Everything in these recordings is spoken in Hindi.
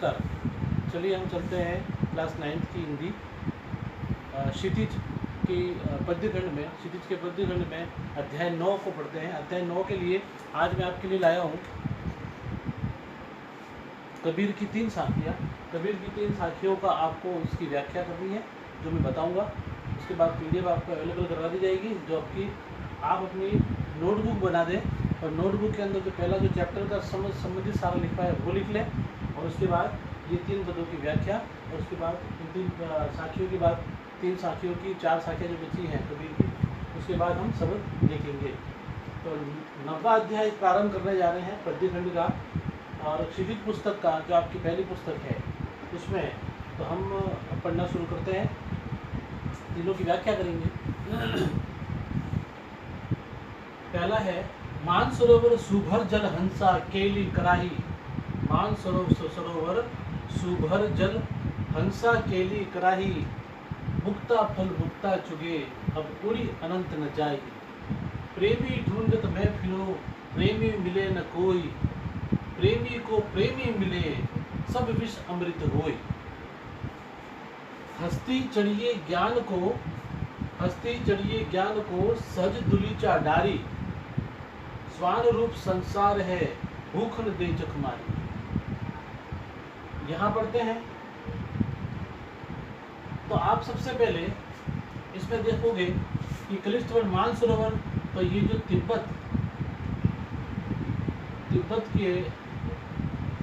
नमस्कार। चलिए हम चलते हैं क्लास 9th की हिंदी क्षितिज की पद्यखंड में, क्षितिज के पद्यखंड में अध्याय 9 को पढ़ते हैं। अध्याय 9 के लिए आज मैं आपके लिए लाया हूँ कबीर की 3 साखियाँ। कबीर की 3 साखियों का आपको उसकी व्याख्या करनी है, जो मैं बताऊँगा। उसके बाद PDF आपको अवेलेबल करवा दी जाएगी, जो आप अपनी नोटबुक बना दें और नोटबुक के अंदर जो पहला जो चैप्टर का संबंधित सारा लिखा है वो लिख लें, और उसके बाद ये 3 पदों की व्याख्या, और उसके बाद इन 3 साखियों के बाद 3 साखियों की 4 साखियाँ जो बची हैं कबीर की, उसके बाद हम सबक देखेंगे। तो 9वां अध्याय प्रारंभ करने जा रहे हैं पद्यखंड का, और क्षितिज पुस्तक का जो आपकी पहली पुस्तक है उसमें। तो हम पढ़ना शुरू करते हैं, तीनों की व्याख्या करेंगे। पहला है मानसरोवर सुभर जल हंसा केली कराही। मानसरोवर सुभर जल हंसा केली कराही, मुक्ता फल मुक्ता चुगे अब उड़ी अनंत न जाई। प्रेमी ढूंढत मैं फिरो प्रेमी मिले न कोई, प्रेमी को प्रेमी मिले सब विष अमृत होय। हस्ती चढ़िए ज्ञान को सहज दुलीचा डारी, स्वान रूप संसार है भूख न दे चखमारी। यहाँ पढ़ते हैं तो आप सबसे पहले इसमें देखोगे कि कलिष्ठ वन मानसरोवर, तो ये जो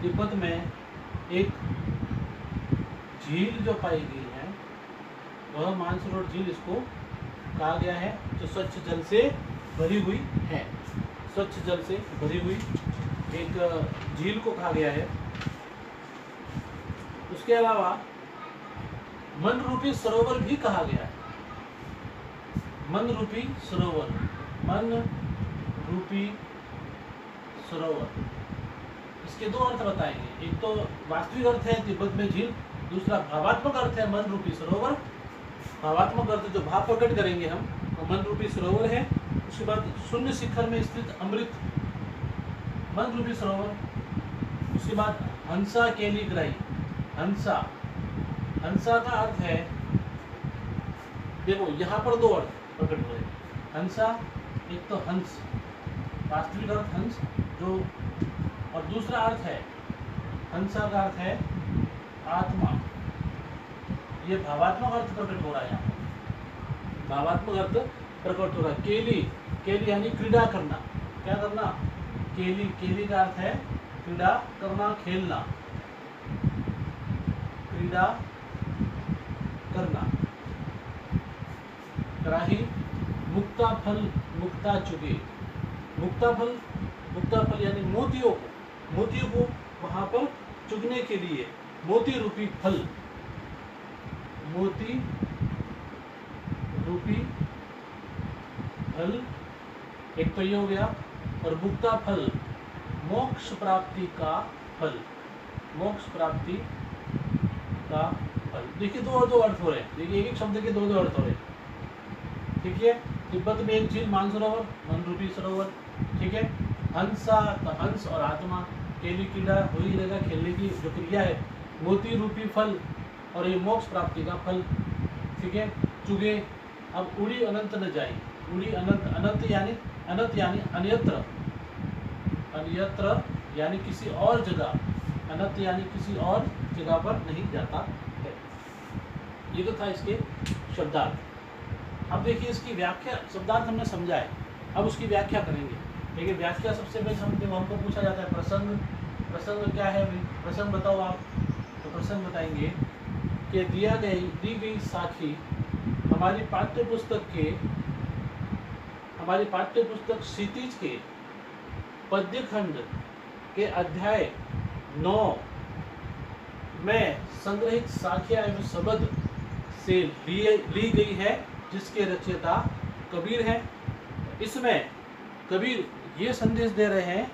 तिब्बत में एक झील जो पाई गई है वह मानसरोवर झील इसको कहा गया है, जो स्वच्छ जल से भरी हुई है। स्वच्छ जल से भरी हुई एक झील को कहा गया है। उसके अलावा मन रूपी सरोवर भी कहा गया है। मन रूपी सरोवर, मन रूपी सरोवर, इसके 2 अर्थ बताएंगे। एक तो वास्तविक अर्थ है तिब्बत में झील, दूसरा भावात्मक अर्थ है मन रूपी सरोवर। भावात्मक अर्थ जो भाव प्रकट करेंगे हम, वो मन रूपी सरोवर है। उसके बाद शून्य शिखर में स्थित अमृत, मन रूपी सरोवर। उसके बाद हंसा केली कराही। हंसा का अर्थ है, देखो यहाँ पर 2 अर्थ प्रकट हुए। हंसा, एक तो हंस, वास्तविक अर्थ हंस जो, और दूसरा अर्थ है हंसा का अर्थ है आत्मा। ये भावात्मक अर्थ प्रकट हो रहा है यहाँ, भावात्मक अर्थ प्रकट हो रहा है। केली यानी क्रीड़ा करना। क्या करना? केली का अर्थ है क्रीड़ा करना, खेलना, क्रीड़ा करना। कराही मुक्ता फल मुक्ता चुगे। मुक्ता फल यानी मोतियों को वहां पर चुगने के लिए मोती रूपी फल, मोती रूपी फल एक तो ये हो गया, और मुक्ता फल मोक्ष प्राप्ति का फल, मोक्ष प्राप्ति का फल। देखिए 2 अर्थ हो रहे हैं। देखिए एक शब्द के 2 अर्थ हो रहे हैं। ठीक है, तिब्बत में एक झील मानसरोवर, मन रूपी सरोवर। ठीक है, हंसा तो हंस और आत्मा, केली क्रीड़ा हो ही रहेगा, खेलने की जो क्रिया है, मोती रूपी फल, और ये मोक्ष प्राप्ति का फल। ठीक है, चुगे अब उड़ी अनंत न जाई। उड़ी अनंत यानी अन्यत्र यानी किसी और जगह, अनंत यानी किसी और जगह पर नहीं जाता है। ये तो था इसके शब्दार्थ। अब देखिए इसकी व्याख्या, शब्दार्थ हमने समझा है, अब उसकी व्याख्या करेंगे। लेकिन व्याख्या सबसे पहले हमको पूछा जाता है प्रसंग क्या है? प्रसंग बताओ आप। तो प्रसंग बताएंगे कि दी गई साखी हमारी पाठ्यपुस्तक क्षितिज के पद्यखंड के अध्याय 9 में संग्रहित साखियाँ एवं शब्द से ली गई है, जिसके रचयिता कबीर हैं। इसमें कबीर ये संदेश दे रहे हैं,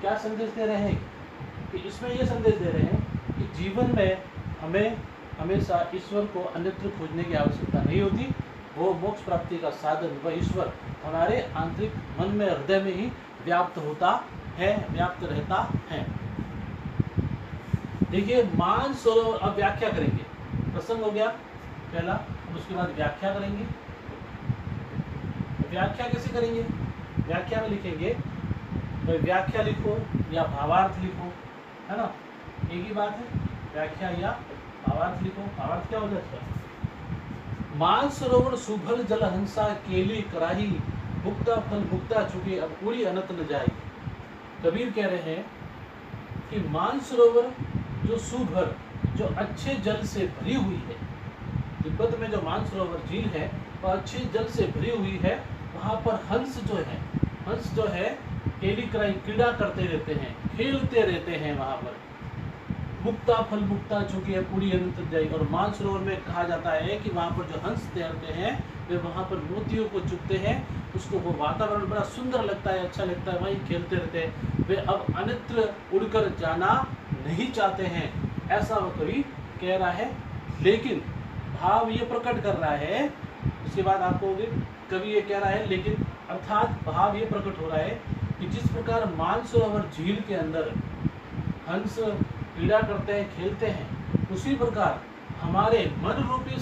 क्या संदेश दे रहे हैं? कि इसमें ये संदेश दे रहे हैं कि जीवन में हमें हमेशा ईश्वर को अन्यत्र खोजने की आवश्यकता नहीं होती। वो मोक्ष प्राप्ति का साधन, वह ईश्वर हमारे आंतरिक मन में, हृदय में ही व्याप्त होता है, व्याप्त रहता है। देखिए मानसरोवर, अब व्याख्या करेंगे। प्रसंग हो गया पहला, अब उसके बाद व्याख्या करेंगे। व्याख्या कैसे करेंगे? व्याख्या में लिखेंगे, तो व्याख्या लिखो या भावार्थ लिखो, है ना, एक ही बात है, व्याख्या या भावार्थ लिखो। भावार्थ क्या हो जाता है? मानसरोवर सुभल जल हंसा केली कराही, भुक्ता फल भुक्ता चुके अब पूरी अनंत न जाए। कबीर कह रहे हैं कि मानसरोवर जो सुभर, जो अच्छे जल से भरी हुई है, तिब्बत में जो मानसरोवर झील है वह अच्छे जल से भरी हुई है। वहाँ पर हंस जो है केली कराई, क्रीड़ा करते रहते हैं, खेलते रहते हैं वहाँ पर। मुक्ता फल मुक्ता चूंकि पूरी अनंत जाई। और मानसरोवर में कहा जाता है कि वहाँ पर जो हंस तैरते हैं वे वहाँ पर मोतियों को चुगते हैं, उसको वो वातावरण बड़ा सुंदर लगता है, अच्छा लगता है, वहीं खेलते रहते हैं। वे अब अन्यत्र उड़कर जाना नहीं चाहते हैं, ऐसा वो कवि कह रहा है। लेकिन भाव ये प्रकट कर रहा है, उसके बाद आपको कवि ये कह रहा है लेकिन, अर्थात भाव ये प्रकट हो रहा है कि जिस प्रकार मानसरोवर झील के अंदर हंस क्रीड़ा करते हैं, खेलते हैं, उसी प्रकार हमारे मन रूपी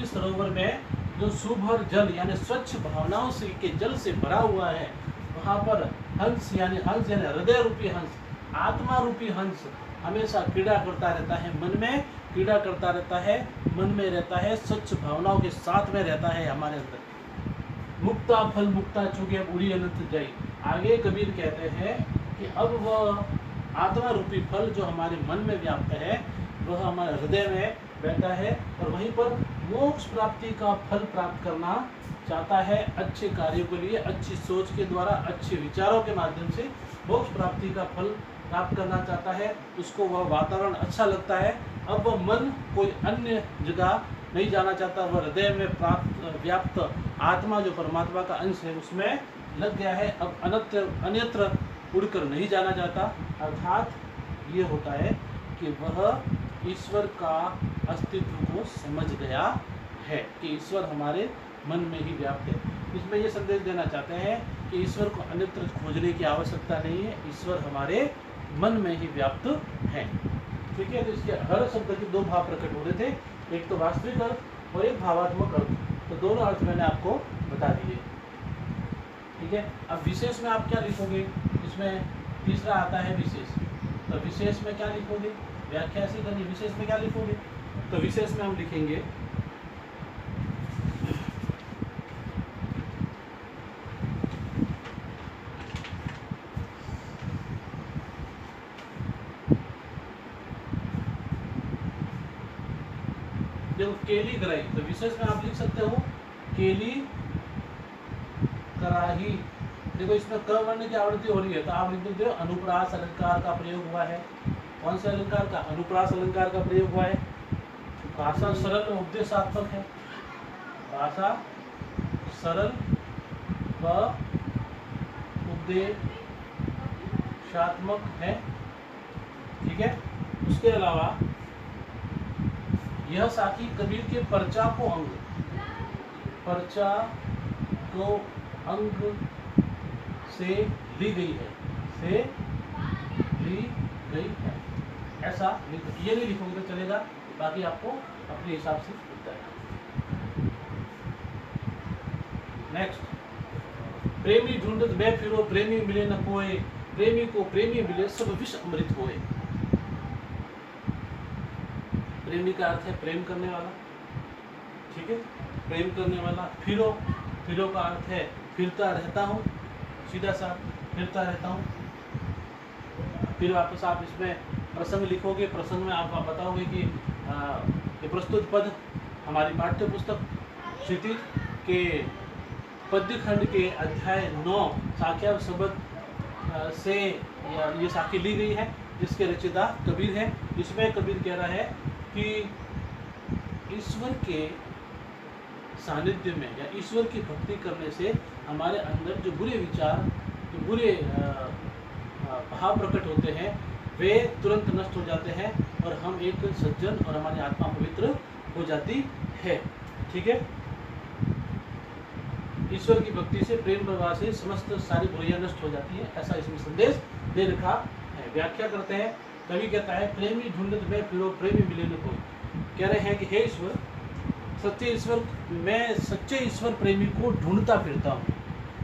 सरोवर में जो सुभर जल यानी स्वच्छ भावनाओं से के जल से भरा हुआ है, वहाँ पर हंस यानी हृदय रूपी हंस, आत्मा रूपी हंस हमेशा क्रीड़ा करता रहता है, मन में क्रीड़ा करता रहता है, मन में रहता है, स्वच्छ भावनाओं के साथ में रहता है हमारे अंदर। मुक्ता फल मुक्ता चूंकि अब उड़ी अनंत जाई। आगे कबीर कहते हैं कि अब वह आत्मा रूपी फल जो हमारे मन में व्याप्त है, वह हमारे हृदय में बैठा है और वहीं पर मोक्ष प्राप्ति का फल प्राप्त करना चाहता है। अच्छे कार्यों के लिए अच्छी सोच के द्वारा, अच्छे विचारों के माध्यम से मोक्ष प्राप्ति का फल प्राप्त करना चाहता है। उसको वह वातावरण अच्छा लगता है। अब वह मन कोई अन्य जगह नहीं जाना चाहता, वह हृदय में व्याप्त आत्मा जो परमात्मा का अंश है उसमें लग गया है। अब अन्यत्र उड़कर नहीं जाना चाहता। अर्थात ये होता है कि वह ईश्वर का अस्तित्व को समझ गया है कि ईश्वर हमारे मन में ही व्याप्त है। इसमें ये संदेश देना चाहते हैं कि ईश्वर को अन्यत्र खोजने की आवश्यकता नहीं है, ईश्वर हमारे मन में ही व्याप्त है। ठीक है, तो इसके हर शब्द के दो भाव प्रकट हो रहे थे, एक तो वास्तविक अर्थ और एक भावात्मक अर्थ। तो दोनों अर्थ मैंने आपको बता दिए। ठीक है, अब विशेष में आप क्या लिखोगे? इसमें तीसरा आता है विशेष। तो विशेष में क्या लिखोगे? व्याख्या ऐसी करनी, विशेष में क्या लिखोगे? तो विशेष में हम लिखेंगे देखो केली कराही। तो विशेष में आप लिख सकते हो केली कराही। देखो इसमें क वर्ण की आवृत्ति हो रही है, तो आप लिख देते हो अनुप्रास अलंकार का प्रयोग हुआ है। कौन से अलंकार का? अनुप्रास अलंकार का प्रयोग हुआ है। भाषा सरल व उपदेशात्मक है, भाषा सरल व उपदेशात्मक है। ठीक है, उसके अलावा यह साखी कबीर के पर्चा को अंग से ली गई है, ऐसा ये नहीं लिखोगे तो चलेगा, बाकी आपको अपने हिसाब से लिखता है। नेक्स्ट, प्रेमी ढूंढत मैं फिरो प्रेमी मिले न कोई, प्रेमी को प्रेमी मिले सब विष अमृत होए। प्रेमी का अर्थ है प्रेम करने वाला। ठीक है, प्रेम करने वाला। फिरो का अर्थ है फिरता रहता हूँ, सीधा सा फिरता रहता हूँ। फिर वापस आप इसमें प्रसंग लिखोगे, प्रसंग में आप बताओगे कि ये प्रस्तुत पद हमारी पाठ्य पुस्तक क्षितिज के पद्य खंड के अध्याय 9 साख्या शब्द से ये साखी ली गई है, जिसके रचयिता कबीर है। इसमें कबीर कह रहा है कि ईश्वर के सानिध्य में या ईश्वर की भक्ति करने से हमारे अंदर जो बुरे विचार, जो बुरे भाव प्रकट होते हैं, वे तुरंत नष्ट हो जाते हैं और हम एक सज्जन और हमारी आत्मा पवित्र हो जाती है। ठीक है, ईश्वर की भक्ति से, प्रेम प्रवाह से समस्त सारी बुराइयां नष्ट हो जाती है, ऐसा इसमें संदेश दे रखा है। व्याख्या करते हैं। कवि कहता है प्रेमी ढूंढत में फिरो प्रेमी मिले न कोई। कह रहे हैं कि हे ईश्वर, सच्चे ईश्वर, मैं सच्चे ईश्वर प्रेमी को ढूंढता फिरता हूँ।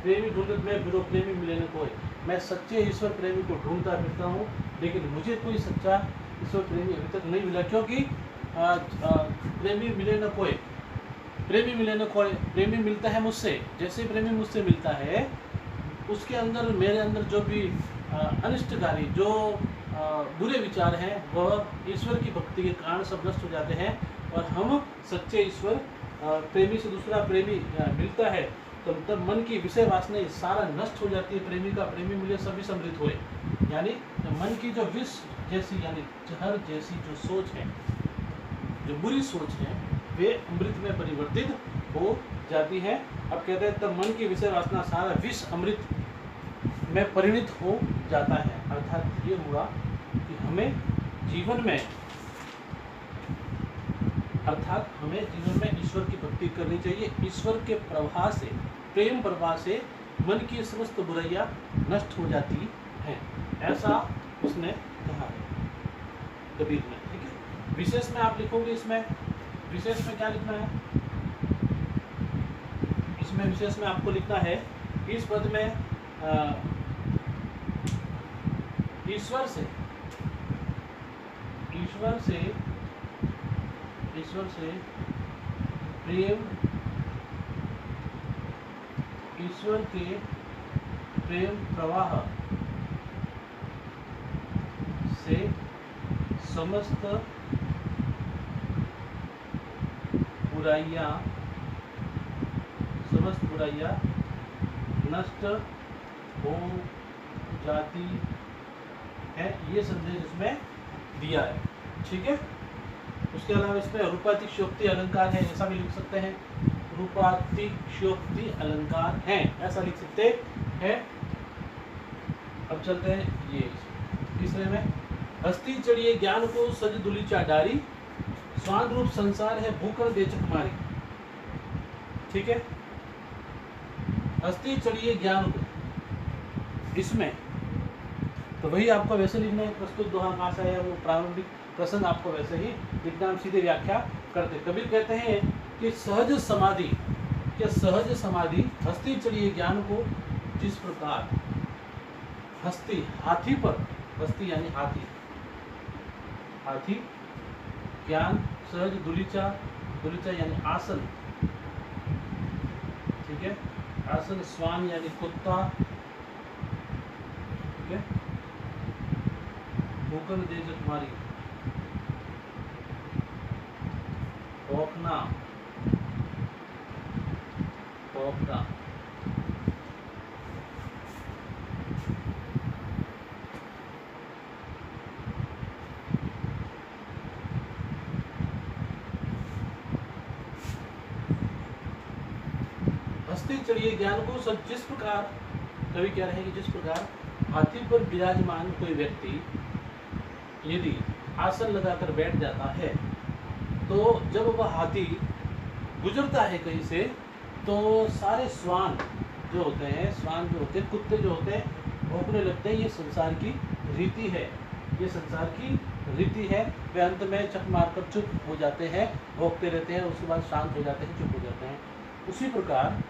प्रेमी ढूंढत में फिरो प्रेमी मिले न कोई। मैं सच्चे ईश्वर प्रेमी को ढूंढता फिरता हूँ, लेकिन मुझे कोई सच्चा ईश्वर प्रेमी अभी तक नहीं मिला, क्योंकि प्रेमी मिले न कोई, प्रेमी मिले न कोई। प्रेमी मिलता है मुझसे, जैसे प्रेमी मुझसे मिलता है उसके अंदर, मेरे अंदर जो भी अनिष्टकारी, जो बुरे विचार हैं, वह ईश्वर की भक्ति के कारण सब नष्ट हो जाते हैं। और हम सच्चे ईश्वर प्रेमी से दूसरा प्रेमी मिलता है तो तब मन की विषय वासना सारा नष्ट हो जाती है। प्रेमी का प्रेमी मिले सभी समृद्ध हुए, यानी मन की जो विष जैसी, यानी जहर जैसी जो सोच है, जो बुरी सोच है, वे अमृत में परिवर्तित हो जाती है। अब कहते हैं तब मन की विषय वासना सारा विष अमृत में परिणित हो जाता है। अर्थात ये हुआ कि हमें जीवन में ईश्वर की भक्ति करनी चाहिए। ईश्वर के प्रवाह से, प्रेम प्रवाह से मन की समस्त बुराइयां नष्ट हो जाती हैं, ऐसा उसने कहा है कबीर ने। ठीक है, विशेष में आप लिखोगे, इसमें विशेष में क्या लिखना है, इसमें विशेष में आपको लिखना है इस पद में ईश्वर से प्रेम, ईश्वर के प्रेम प्रवाह से समस्त बुराइयां नष्ट हो जाती है, ये संदेश इसमें दिया है। ठीक है, उसके अलावा इसमें रूपातिशयोक्ति अलंकार है, ऐसा भी लिख सकते हैं। रूपातिशयोक्ति अलंकार है, ऐसा लिख सकते हैं। अब चलते हैं ये तीसरे में, हस्ती चढ़िए ज्ञान को सज दुलीचा डारी, स्वान रूप संसार है भूकर दे चकमारी। ठीक है, हस्ती चढ़िए ज्ञान को, इसमें तो वही आपको वैसे लिखना है, प्रस्तुत दोहा कहाँ से है, वो प्रारंभिक प्रसंग आपको वैसे ही लिखना, हम सीधे व्याख्या करते। कबीर कहते हैं कि सहज समाधि, क्या सहज समाधि हस्ती चढ़िए ज्ञान को, जिस प्रकार हस्ती हाथी पर, हस्ती यानी हाथी, हाथी ज्ञान, सहज दुलीचा, दुलीचा यानी आसन, ठीक है, आसन, स्वान यानी कुत्ता, ठीक है, भूकर दे जखमारी, भौंकना, भौंकना, हस्ती चढ़िए ज्ञान को सब, जिस प्रकार कवि कह रहे हैं कि जिस प्रकार हाथी पर विराजमान कोई व्यक्ति यदि आसन लगाकर बैठ जाता है, तो जब वह हाथी गुजरता है कहीं से, तो सारे श्वान जो होते हैं, श्वान जो होते हैं, कुत्ते जो होते हैं, भौंकने लगते हैं। ये संसार की रीति है, ये संसार की रीति है। वे अंत में चक मारकर चुप हो जाते हैं, भौंकते रहते हैं, उसके बाद शांत हो जाते हैं, चुप हो जाते हैं। उसी प्रकार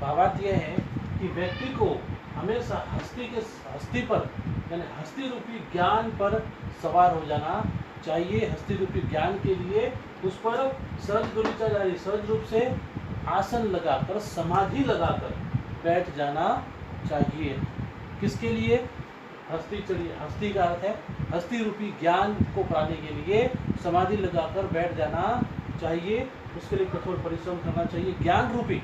भावार्थ यह है कि व्यक्ति को हमेशा हस्ती पर, यानी हस्ती रूपी ज्ञान पर सवार हो जाना चाहिए। हस्ती रूपी ज्ञान के लिए उस पर सहज दुलीचा जारी, सहज रूप से आसन लगाकर, समाधि लगाकर बैठ जाना चाहिए। किसके लिए? हस्ती चढ़िए, हस्ती का अर्थ है हस्ती रूपी ज्ञान को पाने के लिए समाधि लगाकर बैठ जाना चाहिए। उसके लिए कठोर परिश्रम करना चाहिए। ज्ञान रूपी,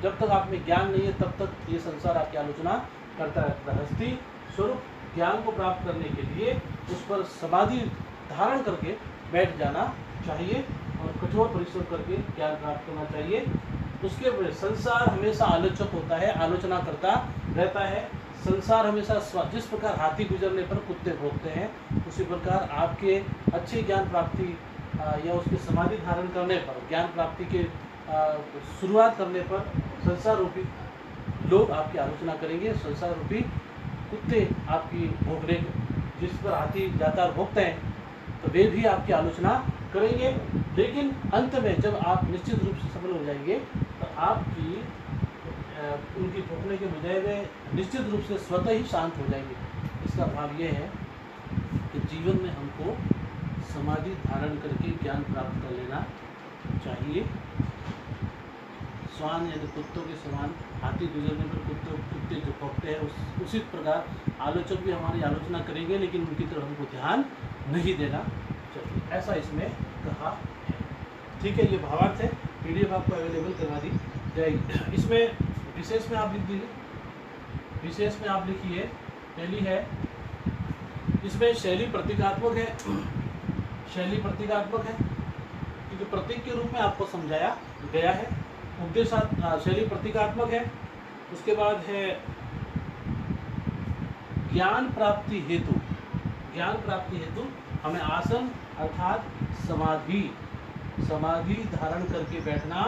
जब तक आप में ज्ञान नहीं है तब तक ये संसार आपकी आलोचना करता रहता है। हस्ती स्वरूप ज्ञान को प्राप्त करने के लिए उस पर समाधि धारण करके बैठ जाना चाहिए और कठोर परिश्रम करके ज्ञान प्राप्त करना चाहिए। उसके संसार हमेशा आलोचक होता है, आलोचना करता रहता है। संसार हमेशा, जिस प्रकार हाथी गुजरने पर कुत्ते भौंकते हैं, उसी प्रकार आपके अच्छे ज्ञान प्राप्ति या उसके समाधि धारण करने पर, ज्ञान प्राप्ति के शुरुआत करने पर संसार रूपी लोग आपकी आलोचना करेंगे, संसार रूपी कुत्ते आपकी भौंकने जिस पर हाथी जाकर भोगते हैं, तो वे भी आपकी आलोचना करेंगे। लेकिन अंत में जब आप निश्चित रूप से सफल हो जाएंगे तो आपकी उनकी ठोकने के बजाय वे निश्चित रूप से स्वतः ही शांत हो जाएंगे। इसका भाव ये है कि जीवन में हमको समाधि धारण करके ज्ञान प्राप्त कर लेना चाहिए। श्वान यानी कुत्तों के समान हाथी गुजरने पर कुत्ते जो भौंकते हैं उसी प्रकार आलोचक भी हमारी आलोचना करेंगे, लेकिन उनकी तरफ हमको ध्यान नहीं देना चाहिए, ऐसा इसमें कहा है। ठीक है, ये भावार्थ है। PDF आपको अवेलेबल करवा दी जाएगी। इसमें विशेष में आप लिख दीजिए, विशेष में आप लिखिए, पहली है इसमें शैली प्रतीकात्मक है। शैली प्रतीकात्मक है क्योंकि प्रतीक के रूप में आपको समझाया गया है। शैली प्रतीकात्मक है। उसके बाद है ज्ञान प्राप्ति हेतु। ज्ञान प्राप्ति हेतु हमें आसन अर्थात समाधि धारण करके बैठना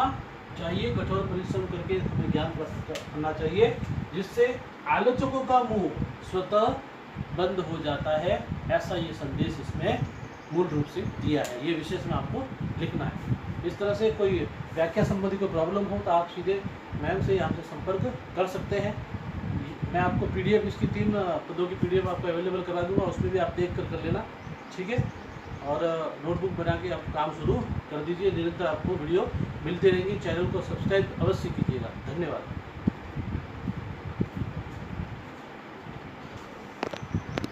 चाहिए, कठोर परिश्रम करके हमें ज्ञान प्राप्त करना चाहिए, जिससे आलोचकों का मुंह स्वतः बंद हो जाता है। ऐसा ये संदेश इसमें मूल रूप से दिया है। ये विशेष में आपको लिखना है। इस तरह से कोई व्याख्या संबंधी कोई प्रॉब्लम हो तो आप सीधे मैम से यहाँ से संपर्क कर सकते हैं। मैं आपको PDF इसकी 3 पदों की PDF आपको अवेलेबल करा दूंगा, उसमें भी आप देख कर लेना। ठीक है, और नोटबुक बना के आप काम शुरू कर दीजिए। निरंतर आपको वीडियो मिलते रहेंगी। चैनल को सब्सक्राइब अवश्य कीजिएगा। धन्यवाद।